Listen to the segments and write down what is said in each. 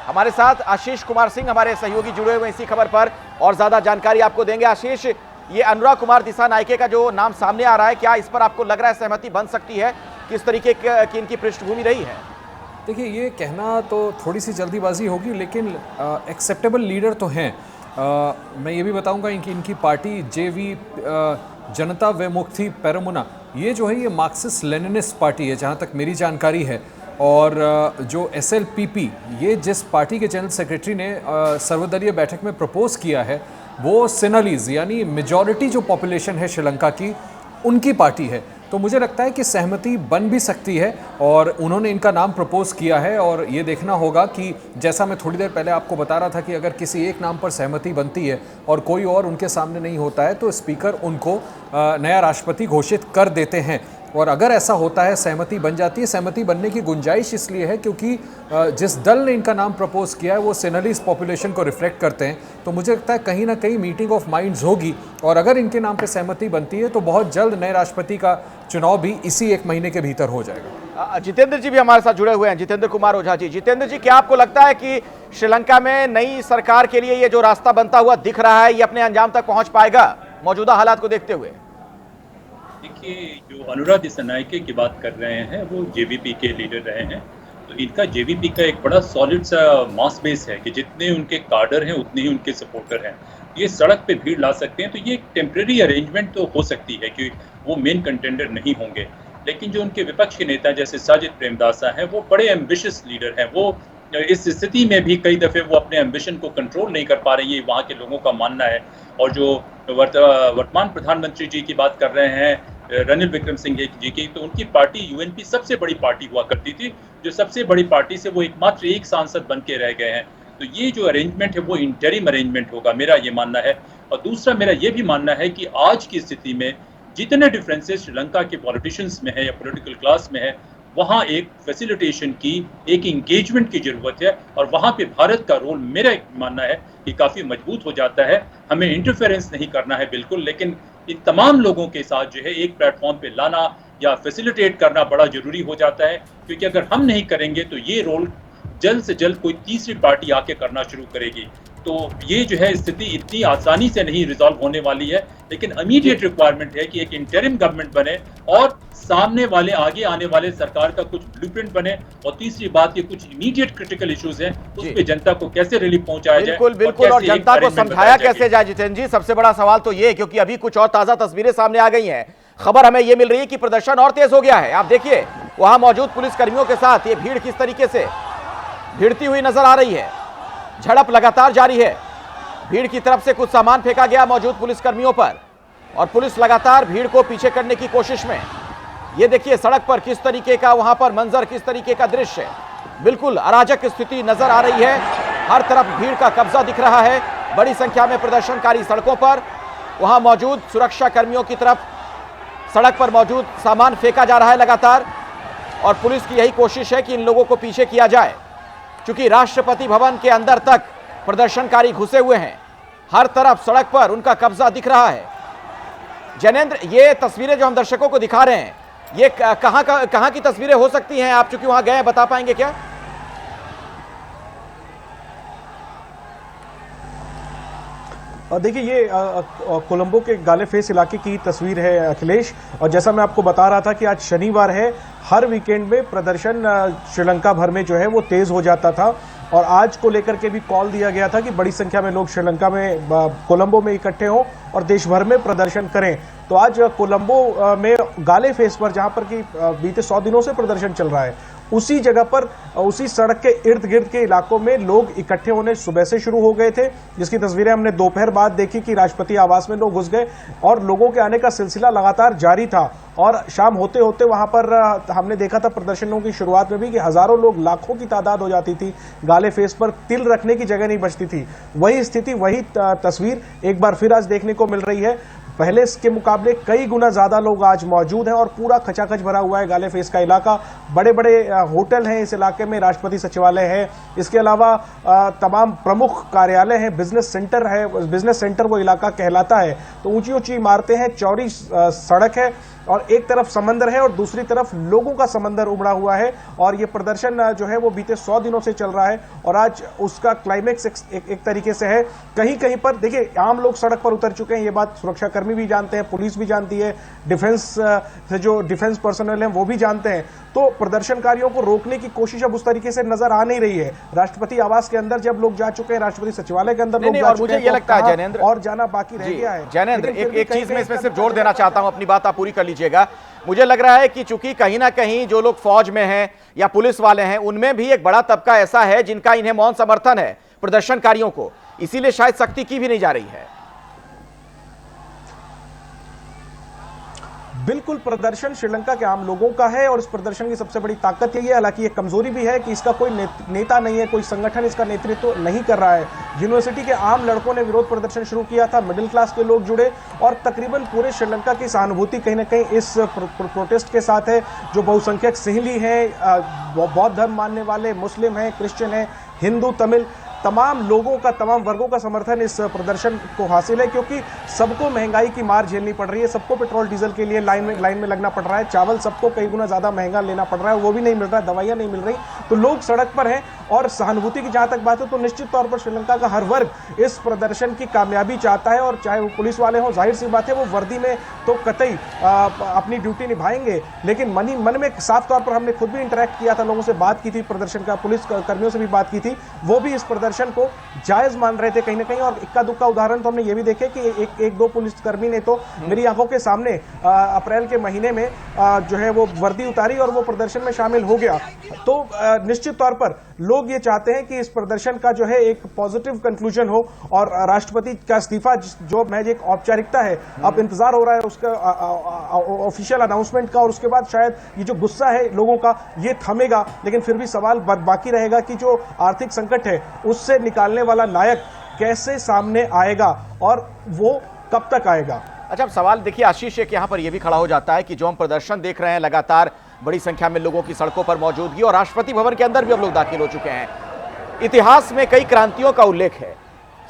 हमारे साथ आशीष कुमार सिंह हमारे सहयोगी जुड़े हुए इसी खबर पर और ज्यादा जानकारी आपको देंगे। आशीष, ये अनुराग कुमार दिसानायके का जो नाम सामने आ रहा है, क्या इस पर आपको लग रहा है सहमति बन सकती है? किस तरीके की इनकी पृष्ठभूमि रही है? देखिए, ये कहना तो थोड़ी सी जल्दीबाजी होगी, लेकिन एक्सेप्टेबल लीडर तो हैं। मैं ये भी बताऊंगा कि इनकी पार्टी जेवी जनता विमुक्ति पेरमुना, ये जो है ये मार्क्सिस्ट लेनिनिस्ट पार्टी है जहाँ तक मेरी जानकारी है। और जो SLPP, ये जिस पार्टी के जनरल सेक्रेटरी ने सर्वदलीय बैठक में प्रपोज किया है, वो सिनालीज यानी मेजॉरिटी जो पॉपुलेशन है श्रीलंका की, उनकी पार्टी है। तो मुझे लगता है कि सहमति बन भी सकती है और उन्होंने इनका नाम प्रपोज किया है। और ये देखना होगा कि जैसा मैं थोड़ी देर पहले आपको बता रहा था कि अगर किसी एक नाम पर सहमति बनती है और कोई और उनके सामने नहीं होता है, तो स्पीकर उनको नया राष्ट्रपति घोषित कर देते हैं। और अगर ऐसा होता है, सहमति बन जाती है, सहमति बनने की गुंजाइश इसलिए है क्योंकि जिस दल ने इनका नाम प्रपोज किया है वो सेनेलिस्ट पॉपुलेशन को रिफ्लेक्ट करते हैं। तो मुझे लगता है कहीं ना कहीं मीटिंग ऑफ माइंड्स होगी और अगर इनके नाम पे सहमति बनती है तो बहुत जल्द नए राष्ट्रपति का चुनाव भी इसी 1 महीने के भीतर हो जाएगा। जितेंद्र जी भी हमारे साथ जुड़े हुए हैं, जितेंद्र कुमार ओझा जी। जितेंद्र जी, क्या आपको लगता है कि श्रीलंका में नई सरकार के लिए ये जो रास्ता बनता हुआ दिख रहा है, ये अपने अंजाम तक पहुंच पाएगा मौजूदा हालात को देखते हुए? देखिए, जो अनुराग दिसानायके की बात कर रहे हैं वो जेवीपी के लीडर रहे हैं। तो इनका जेवीपी का एक बड़ा सॉलिड सा मास बेस है कि जितने उनके कार्डर हैं उतने ही उनके सपोर्टर हैं। ये सड़क पे भीड़ ला सकते हैं, तो ये एक टेम्परेरी अरेंजमेंट तो हो सकती है कि वो मेन कंटेंडर नहीं होंगे। लेकिन जो उनके विपक्ष के नेता जैसे साजिद प्रेमदासा हैं, वो बड़े एम्बिशियस लीडर हैं। वो इस स्थिति में भी कई दफ़े वो अपने एम्बिशन को कंट्रोल नहीं कर पा रही है, वहाँ के लोगों का मानना है। और जो वर्तमान प्रधानमंत्री जी की बात कर रहे हैं, रणिल विक्रमसिंघे जी की, तो उनकी पार्टी यूएनपी सबसे बड़ी पार्टी हुआ करती थी, जो सबसे बड़ी पार्टी से वो एकमात्र एक सांसद बन के रह गए हैं। तो ये जो अरेंजमेंट है वो इंटरिम अरेंजमेंट होगा, मेरा ये मानना है। और दूसरा मेरा ये भी मानना है कि आज की स्थिति में जितने डिफरेंसेस श्रीलंका के पॉलिटिशियंस में है या पॉलिटिकल क्लास में है, वहाँ एक फैसिलिटेशन की, एक इंगेजमेंट की ज़रूरत है। और वहाँ पे भारत का रोल मेरा मानना है कि काफ़ी मजबूत हो जाता है। हमें इंटरफेरेंस नहीं करना है बिल्कुल, लेकिन इन तमाम लोगों के साथ जो है एक प्लेटफॉर्म पे लाना या फैसिलिटेट करना बड़ा ज़रूरी हो जाता है। क्योंकि अगर हम नहीं करेंगे तो ये रोल जल्द से जल्द कोई तीसरी पार्टी आके करना शुरू करेगी। तो ये जो है स्थिति इतनी आसानी से नहीं रिजॉल्व होने वाली है, लेकिन इमीडिएट रिक्वायरमेंट है कि एक इंटरिम गवर्नमेंट बने और सामने वाले आगे आने वाले सरकार का कुछ ब्लूप्रिंट बने। और तीसरी बात, कि कुछ इमीडिएट क्रिटिकल इश्यूज हैं, उस पे जनता को कैसे रिलीफ पहुंचाया जाए, बिल्कुल, और जनता को समझाया कैसे जाए। जितेंद्र जी, सबसे बड़ा सवाल तो ये, क्योंकि अभी कुछ और ताजा तस्वीरें सामने आ गई हैं। खबर हमें ये मिल रही है कि प्रदर्शन और तेज हो गया है। आप देखिए, वहां मौजूद पुलिस कर्मियों के साथ ये भीड़ किस तरीके से भिड़ती हुई नजर आ रही है। झड़प लगातार जारी है। भीड़ की तरफ से कुछ सामान फेंका गया मौजूद पुलिस कर्मियों पर और पुलिस लगातार भीड़ को पीछे करने की कोशिश में। ये देखिए सड़क पर किस तरीके का वहां पर मंजर, किस तरीके का दृश्य है। बिल्कुल अराजक स्थिति नजर आ रही है। हर तरफ भीड़ का कब्जा दिख रहा है। बड़ी संख्या में प्रदर्शनकारी सड़कों पर, वहां मौजूद सुरक्षा कर्मियों की तरफ सड़क पर मौजूद सामान फेंका जा रहा है लगातार। और पुलिस की यही कोशिश है कि इन लोगों को पीछे किया जाए, क्योंकि राष्ट्रपति भवन के अंदर तक प्रदर्शनकारी घुसे हुए हैं। हर तरफ सड़क पर उनका कब्जा दिख रहा है। जैनेंद्र, ये तस्वीरें जो हम दर्शकों को दिखा रहे हैं, ये कहां की तस्वीरें हो सकती हैं? आप चूंकि वहां गए, बता पाएंगे क्या? देखिए, ये कोलंबो के गालेफेस इलाके की तस्वीर है अखिलेश। और जैसा मैं आपको बता रहा था कि आज शनिवार है, हर वीकेंड में प्रदर्शन श्रीलंका भर में जो है वो तेज हो जाता था। और आज को लेकर के भी कॉल दिया गया था कि बड़ी संख्या में लोग श्रीलंका में, कोलंबो में इकट्ठे हों और देश भर में प्रदर्शन करें। तो आज कोलंबो में गालेफेस पर, जहां पर कि बीते 100 दिनों से प्रदर्शन चल रहा है, उसी जगह पर, उसी सड़क के इर्द गिर्द के इलाकों में लोग इकट्ठे होने सुबह से शुरू हो गए थे, जिसकी तस्वीरें हमने दोपहर बाद देखी कि राष्ट्रपति आवास में लोग घुस गए और लोगों के आने का सिलसिला लगातार जारी था। और शाम होते होते वहां पर हमने देखा था प्रदर्शनों की शुरुआत में भी कि हजारों लोग, लाखों की तादाद हो जाती थी। गाले फेस पर तिल रखने की जगह नहीं बचती थी। वही स्थिति, वही तस्वीर एक बार फिर आज देखने को मिल रही है। पहले इसके मुकाबले कई गुना ज्यादा लोग आज मौजूद हैं और पूरा खचाखच भरा हुआ है गाले फेस का इलाका। बड़े बड़े होटल हैं इस इलाके में, राष्ट्रपति सचिवालय है, इसके अलावा तमाम प्रमुख कार्यालय हैं, बिजनेस सेंटर है, बिजनेस सेंटर वो इलाका कहलाता है। तो ऊंची ऊंची इमारतें हैं, चौड़ी सड़क है और एक तरफ समंदर है और दूसरी तरफ लोगों का समंदर उमड़ा हुआ है। और ये प्रदर्शन जो है वो बीते 100 दिनों से चल रहा है और आज उसका क्लाइमेक्स एक तरीके से है। कहीं कहीं पर देखिए आम लोग सड़क पर उतर चुके हैं, ये बात सुरक्षाकर्मी भी जानते हैं, पुलिस भी जानती है, डिफेंस से जो डिफेंस पर्सनल हैं वो भी जानते हैं। तो प्रदर्शनकारियों को रोकने की कोशिश अब उस तरीके से नजर आ नहीं रही है। राष्ट्रपति आवास के अंदर जब लोग जा चुके हैं, राष्ट्रपति सचिवालय के अंदर लोग जा चुके हैं, मुझे ये लगता है जैनेंद्र और जाना बाकी रह गया है। जैनेंद्र, एक चीज में इसमें सिर्फ जोड़ देना चाहता हूं, अपनी बात आप पूरी कर लीजिएगा। मुझे लग रहा है कि चूंकि कहीं ना कहीं जो लोग फौज में हैं या पुलिस वाले हैं, उनमें भी एक बड़ा तबका ऐसा है जिनका इन्हें मौन समर्थन है प्रदर्शनकारियों को, इसीलिए शायद सख्ती की भी नहीं जा रही है। बिल्कुल, प्रदर्शन श्रीलंका के आम लोगों का है और इस प्रदर्शन की सबसे बड़ी ताकत यही है, हालांकि ये कमजोरी भी है कि इसका कोई नेता नहीं है, कोई संगठन इसका नेतृत्व नहीं कर रहा है। यूनिवर्सिटी के आम लड़कों ने विरोध प्रदर्शन शुरू किया था, मिडिल क्लास के लोग जुड़े और तकरीबन पूरे श्रीलंका की सहानुभूति कहीं ना कहीं इस प्रोटेस्ट के साथ है। जो बहुसंख्यक सिंहली हैं, बौद्ध धर्म मानने वाले, मुस्लिम हैं, क्रिश्चियन हैं, हिंदू, तमिल, तमाम लोगों का, तमाम वर्गों का समर्थन इस प्रदर्शन को हासिल है, क्योंकि सबको महंगाई की मार झेलनी पड़ रही है, सबको पेट्रोल डीजल के लिए लाइन में लगना पड़ रहा है, चावल सबको कई गुना ज्यादा महंगा लेना पड़ रहा है, वो भी नहीं मिल रहा है, दवाइयां नहीं मिल रही, तो लोग सड़क पर हैं। और सहानुभूति की जहां तक बात है तो निश्चित तौर पर श्रीलंका का हर वर्ग इस प्रदर्शन की कामयाबी चाहता है और चाहे वो पुलिस वाले हों, जाहिर सी बात है वो वर्दी में तो कतई अपनी ड्यूटी निभाएंगे, लेकिन मन में साफ तौर पर हमने खुद भी इंटरेक्ट किया था, लोगों से बात की थी, प्रदर्शन का पुलिस कर्मियों से भी बात की थी, वो भी इस प्रदर्शन को जायज मान रहे थे कहीं ना कहीं। और इक्का दुक्का उदाहरण तो हमने ये भी देखे कि एक दो पुलिसकर्मी ने तो मेरी आंखों के सामने अप्रैल के महीने में जो है वो वर्दी उतारी और वो प्रदर्शन में शामिल हो गया। तो निश्चित तौर पर लोग ये चाहते हैं कि इस प्रदर्शन का जो है एक पॉजिटिव कंक्लूजन हो और राष्ट्रपति का इस्तीफा जो महज एक औपचारिकता है, अब इंतजार हो रहा है उसका ऑफिशियल अनाउंसमेंट का, और उसके बाद शायद ये जो गुस्सा है लोगों का ये थमेगा। लेकिन फिर भी सवाल बाकी रहेगा कि जो आर्थिक संकट है उससे निकालने वाला नायक कैसे सामने आएगा और वो कब तक आएगा। अच्छा, अब सवाल देखिए आशीष, एक यहाँ पर यह भी खड़ा हो जाता है कि जो हम प्रदर्शन देख रहे हैं, लगातार बड़ी संख्या में लोगों की सड़कों पर मौजूदगी और राष्ट्रपति भवन के अंदर भी अब लोग दाखिल हो चुके हैं। इतिहास में कई क्रांतियों का उल्लेख है,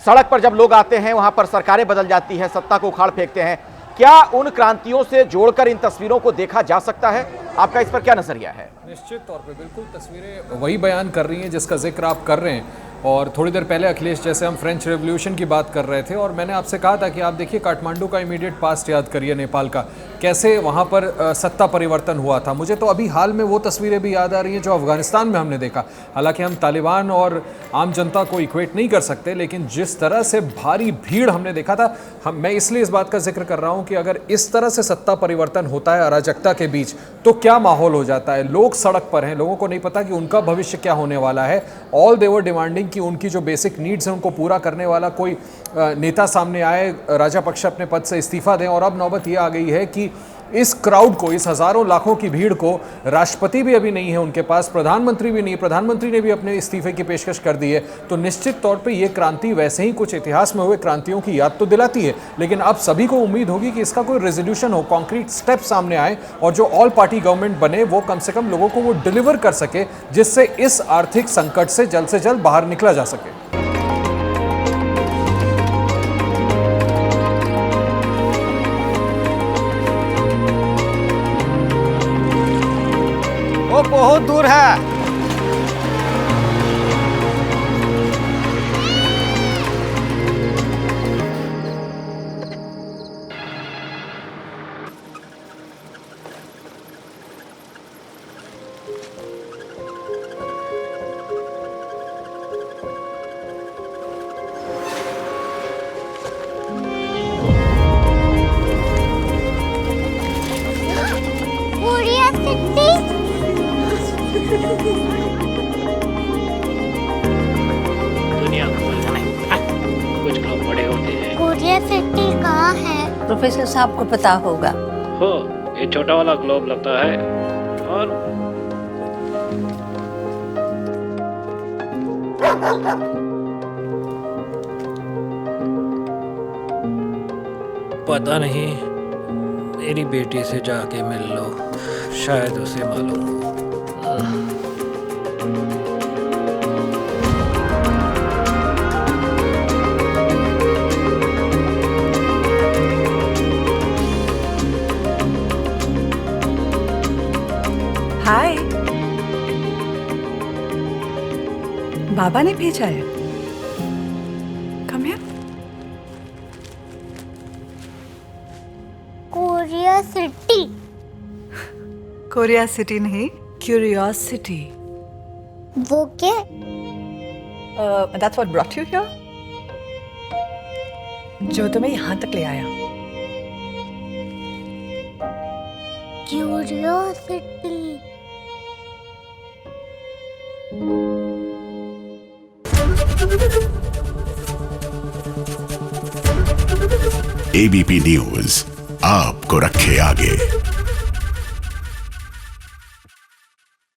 सड़क पर जब लोग आते हैं वहां पर सरकारें बदल जाती हैं, सत्ता को उखाड़ फेंकते हैं। क्या उन क्रांतियों से जोड़कर इन तस्वीरों को देखा जा सकता है? आपका इस पर क्या नजरिया है? निश्चित तौर पे बिल्कुल तस्वीरें वही बयान कर रही हैं जिसका जिक्र आप कर रहे हैं। और थोड़ी देर पहले अखिलेश, जैसे हम फ्रेंच रेवोल्यूशन की बात कर रहे थे और मैंने आपसे कहा था कि आप देखिए काठमांडू का इमीडिएट पास्ट याद करिए, नेपाल का, कैसे वहाँ पर सत्ता परिवर्तन हुआ था। मुझे तो अभी हाल में वो तस्वीरें भी याद आ रही हैं जो अफगानिस्तान में हमने देखा। हालांकि हम तालिबान और आम जनता को इक्वेट नहीं कर सकते, लेकिन जिस तरह से भारी भीड़ हमने देखा था, मैं इसलिए इस बात का जिक्र कर रहा हूँ कि अगर इस तरह से सत्ता परिवर्तन होता है अराजकता के बीच, तो क्या माहौल हो जाता है। लोग सड़क पर हैं, लोगों को नहीं पता कि उनका भविष्य क्या होने वाला है। ऑल दे वर डिमांडिंग कि उनकी जो बेसिक नीड्स हैं उनको पूरा करने वाला कोई नेता सामने आए, राजापक्ष अपने पद से इस्तीफा दें। और अब नौबत ये आ गई है कि इस क्राउड को, इस हजारों लाखों की भीड़ को, राष्ट्रपति भी अभी नहीं है उनके पास, प्रधानमंत्री भी नहीं, प्रधानमंत्री ने भी अपने इस्तीफे की पेशकश कर दी है। तो निश्चित तौर पे ये क्रांति वैसे ही कुछ इतिहास में हुए क्रांतियों की याद तो दिलाती है, लेकिन अब सभी को उम्मीद होगी कि इसका कोई रेजोल्यूशन हो, कॉन्क्रीट स्टेप सामने आए और जो ऑल पार्टी गवर्नमेंट बने वो कम से कम लोगों को वो डिलीवर कर सके, जिससे इस आर्थिक संकट से जल्द बाहर निकला जा सके। वो बहुत दूर है। दुनिया को कुछ लोग बड़े होते हैं। कोरिया सिटी कहाँ है? प्रोफेसर साहब को पता होगा। हो, ये छोटा वाला ग्लोब लगता है और पता नहीं, मेरी बेटी से जाके मिल लो, शायद उसे मालूम हो। हाय, बाबा ने भेजा है। Come here. Korea city. Korea city नहीं, क्यूरियोसिटी। वो क्या? That's what brought you here? जो तुम्हें यहाँ तक ले आया। क्यूरियोसिटी। एबीपी न्यूज आपको रखे आगे।